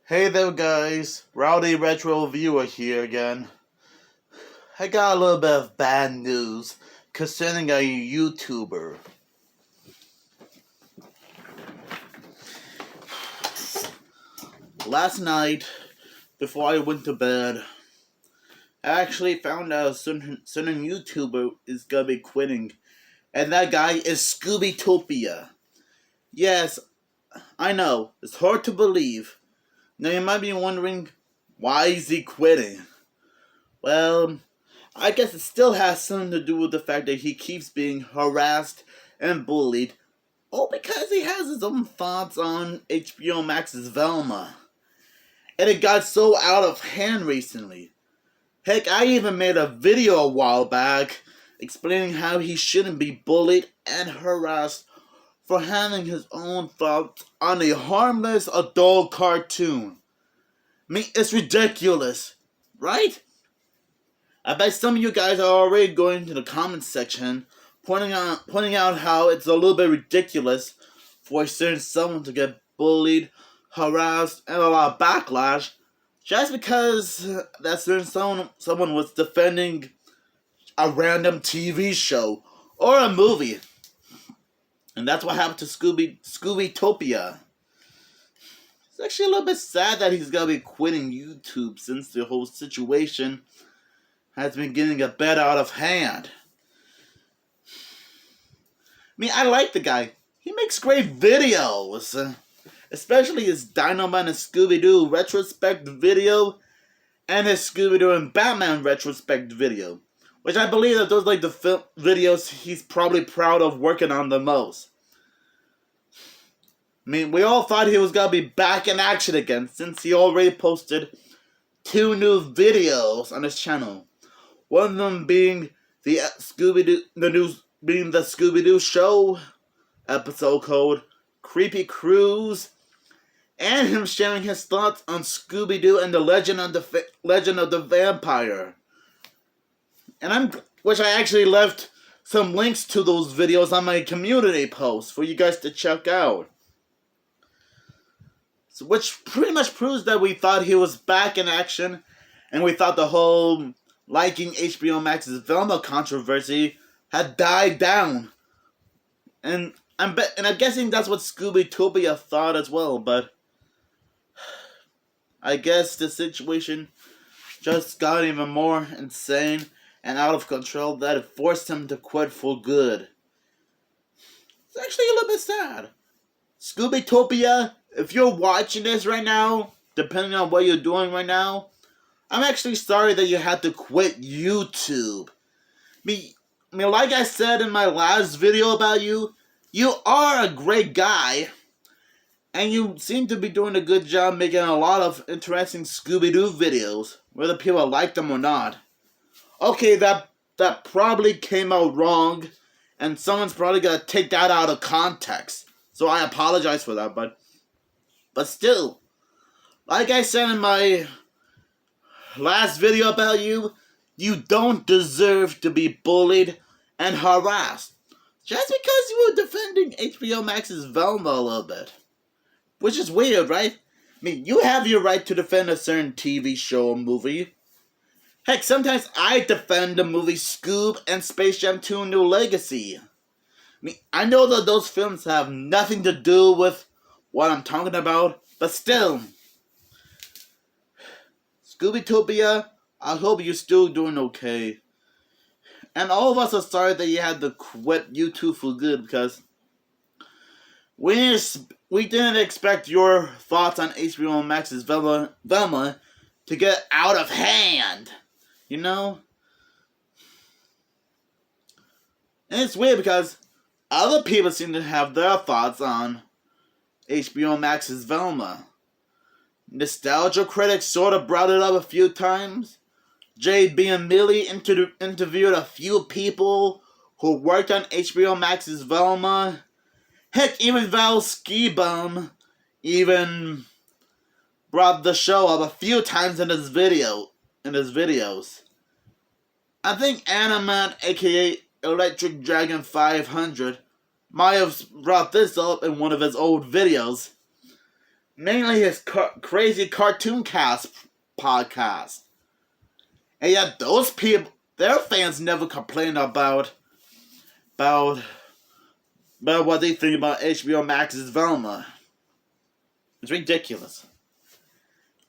Hey there guys, Rowdy Retro Viewer here again. I got a little bit of bad news concerning a YouTuber. Last night, before I went to bed, I actually found out a certain YouTuber is gonna be quitting, and that guy is Scoobytopia. Yes, I know, it's hard to believe. Now you might be wondering, why is he quitting? Well, I guess it still has something to do with the fact that he keeps being harassed and bullied, all because he has his own thoughts on HBO Max's Velma. And it got so out of hand recently. Heck, I even made a video a while back explaining how he shouldn't be bullied and harassed for having his own thoughts on a harmless adult cartoon. I mean, it's ridiculous, right? I bet some of you guys are already going to the comments section pointing out how it's a little bit ridiculous for a certain someone to get bullied, harassed, and a lot of backlash just because that certain someone was defending a random TV show or a movie. And that's what happened to Scoobytopia. It's actually a little bit sad that he's gonna be quitting YouTube since the whole situation has been getting a bit out of hand. I mean, I like the guy. He makes great videos. Especially his Dynamite and Scooby-Doo retrospect video and his Scooby-Doo and Batman retrospect video. Which I believe that those are like the videos he's probably proud of working on the most. I mean, we all thought he was gonna be back in action again since he already posted 2 new videos on his channel. One of them being the Scooby-Doo show episode called Creepy Cruise, and him sharing his thoughts on Scooby-Doo and the Legend of the Vampire. And which I actually left some links to those videos on my community post for you guys to check out. So, which pretty much proves that we thought he was back in action, and we thought the whole liking HBO Max's Velma controversy had died down. And I'm guessing that's what Scoobytopia thought as well, but I guess the situation just got even more insane and out of control that it forced him to quit for good. It's actually a little bit sad. Scoobytopia, if you're watching this right now, depending on what you're doing right now, I'm actually sorry that you had to quit YouTube. I mean, like I said in my last video about you, you are a great guy, and you seem to be doing a good job making a lot of interesting Scooby-Doo videos, whether people like them or not. Okay, that probably came out wrong, and someone's probably gonna take that out of context, so I apologize for that, but still, like I said in my last video about you, you don't deserve to be bullied and harassed just because you were defending HBO Max's Velma a little bit. Which is weird, right? I mean, you have your right to defend a certain TV show or movie. Heck, sometimes I defend the movie Scoob and Space Jam 2 New Legacy. I mean, I know that those films have nothing to do with what I'm talking about, but still, Scoobytopia, I hope you're still doing okay. And all of us are sorry that you had to quit YouTube for good, because we didn't expect your thoughts on HBO Max's Velma to get out of hand, you know? And it's weird because other people seem to have their thoughts on HBO Max's Velma. Nostalgia critics sort of brought it up a few times. JB and Millie interviewed a few people who worked on HBO Max's Velma. Heck, even Val Skibum even brought the show up a few times in his videos. I think Animat, aka Electric Dragon 500, might have brought this up in one of his old videos. mainly his crazy cartoon cast podcast. And yet those people, their fans never complain about what they think about HBO Max's Velma. It's ridiculous.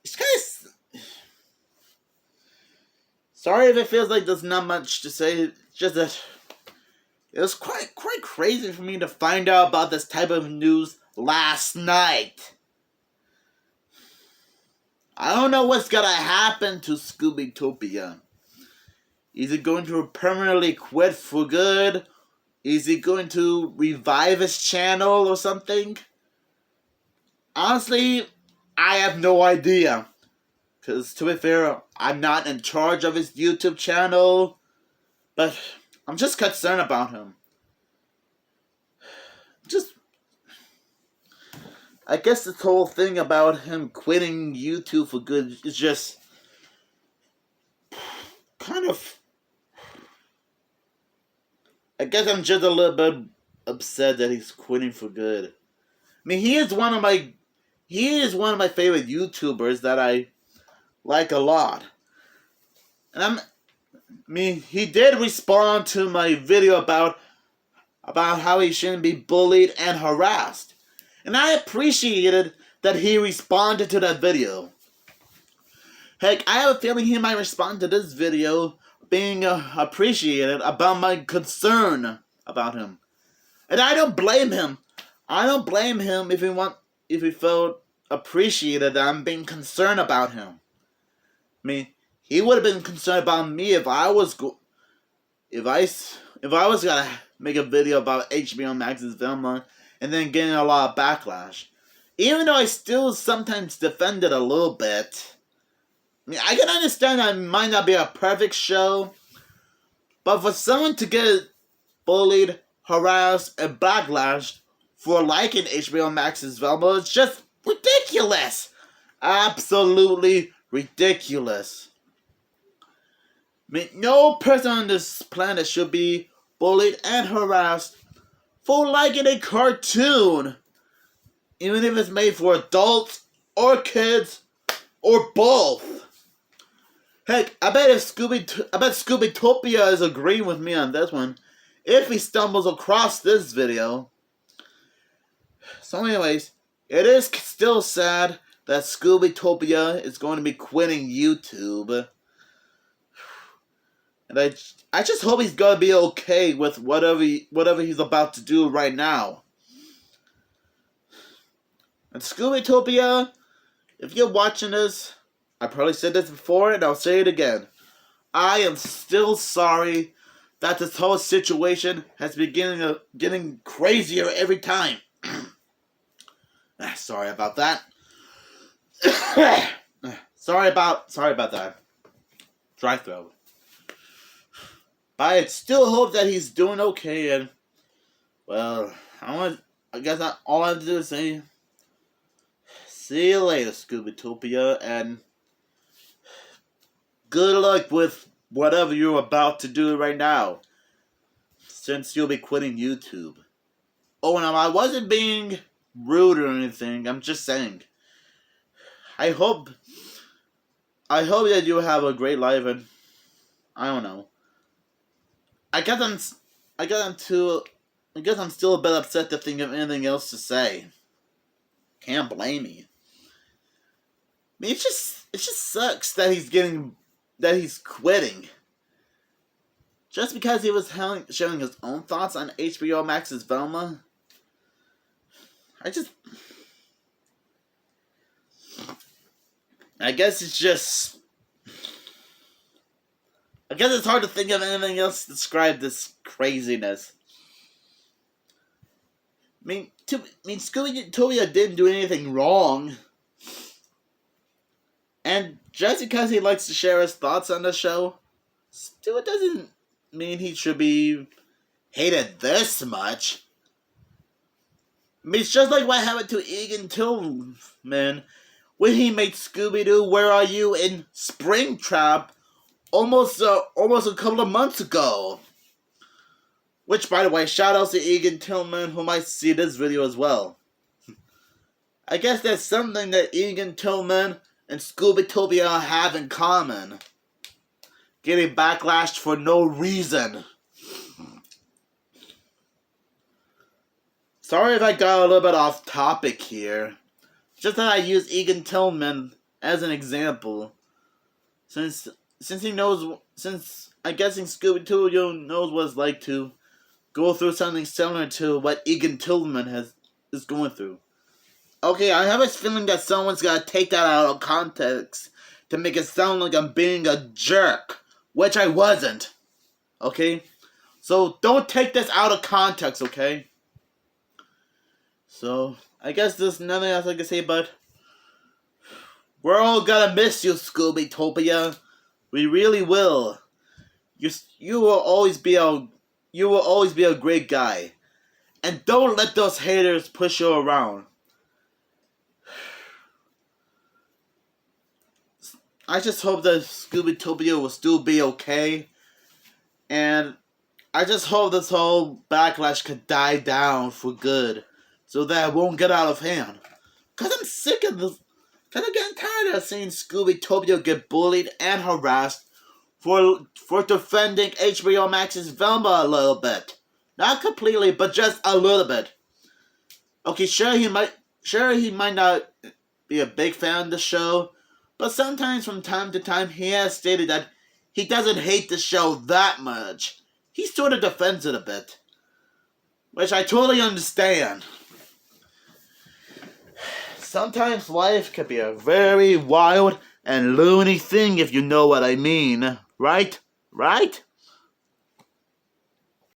It's kind of... Sorry if it feels like there's not much to say. It's just that it was quite crazy for me to find out about this type of news last night. I don't know what's gonna happen to Scoobytopia. Is he going to permanently quit for good? Is he going to revive his channel or something? Honestly, I have no idea. Because to be fair, I'm not in charge of his YouTube channel. But I'm just concerned about him. I guess this whole thing about him quitting YouTube for good is just kind of... I guess I'm just a little bit upset that he's quitting for good. I mean, he is one of my favorite YouTubers that I like a lot. And he did respond to my video about how he shouldn't be bullied and harassed. And I appreciated that he responded to that video. Heck, I have a feeling he might respond to this video being appreciated about my concern about him. And I don't blame him. I don't blame him if he felt appreciated that I'm being concerned about him. I mean, he would have been concerned about me if I was gonna make a video about HBO Max's Velma and then getting a lot of backlash. Even though I still sometimes defend it a little bit. I mean, I can understand that it might not be a perfect show, but for someone to get bullied, harassed, and backlashed for liking HBO Max's Velma is just ridiculous. Absolutely ridiculous. I mean, no person on this planet should be bullied and harassed for liking a cartoon, even if it's made for adults or kids or both. Heck, I bet Scoobytopia is agreeing with me on this one if he stumbles across this video. So anyways, it is still sad that Scoobytopia is going to be quitting YouTube. And I just hope he's gonna be okay with whatever he's about to do right now. And Scoobytopia, if you're watching this, I probably said this before and I'll say it again. I am still sorry that this whole situation has been getting crazier every time. Sorry about that. Sorry about that. Dry throat. But I still hope that he's doing okay, and well, I guess all I have to do is say, see you later, Scoobytopia, and good luck with whatever you're about to do right now, since you'll be quitting YouTube. Oh, no, I wasn't being rude or anything. I'm just saying. I hope that you have a great life, and I don't know. I guess I'm still a bit upset to think of anything else to say. Can't blame me. I mean, it just sucks that he's quitting. Just because he was showing his own thoughts on HBO Max's Velma. I guess it's hard to think of anything else to describe this craziness. I mean, Scoobytopia didn't do anything wrong. And just because he likes to share his thoughts on the show, still it doesn't mean he should be hated this much. I mean, it's just like what happened to Egan Tillman when he made Scooby-Doo Where Are You in Springtrap almost a couple of months ago. Which, by the way, shout out to Egan Tillman, who might see this video as well. I guess that's something that Egan Tillman and Scoobytopia have in common. Getting backlashed for no reason. Sorry if I got a little bit off topic here. Just that I use Egan Tillman as an example. Since I'm guessing Scooby-Doo knows what it's like to go through something similar to what Egan Tillman is going through. Okay, I have a feeling that someone's gotta take that out of context to make it sound like I'm being a jerk, which I wasn't. Okay? So don't take this out of context, okay? So, I guess there's nothing else I can say, but we're all gonna miss you, Scoobytopia. We really will. You will always be a great guy. And don't let those haters push you around. I just hope that Scoobytopia will still be okay. And I just hope this whole backlash could die down for good. So that it won't get out of hand. Cause I'm sick of this. Cause I'm getting tired of seeing Scoobytopia get bullied and harassed for defending HBO Max's Velma a little bit. Not completely, but just a little bit. Okay, sure he might not be a big fan of the show, but sometimes from time to time he has stated that he doesn't hate the show that much. He sort of defends it a bit. Which I totally understand. Sometimes life can be a very wild and loony thing if you know what I mean. Right? Right?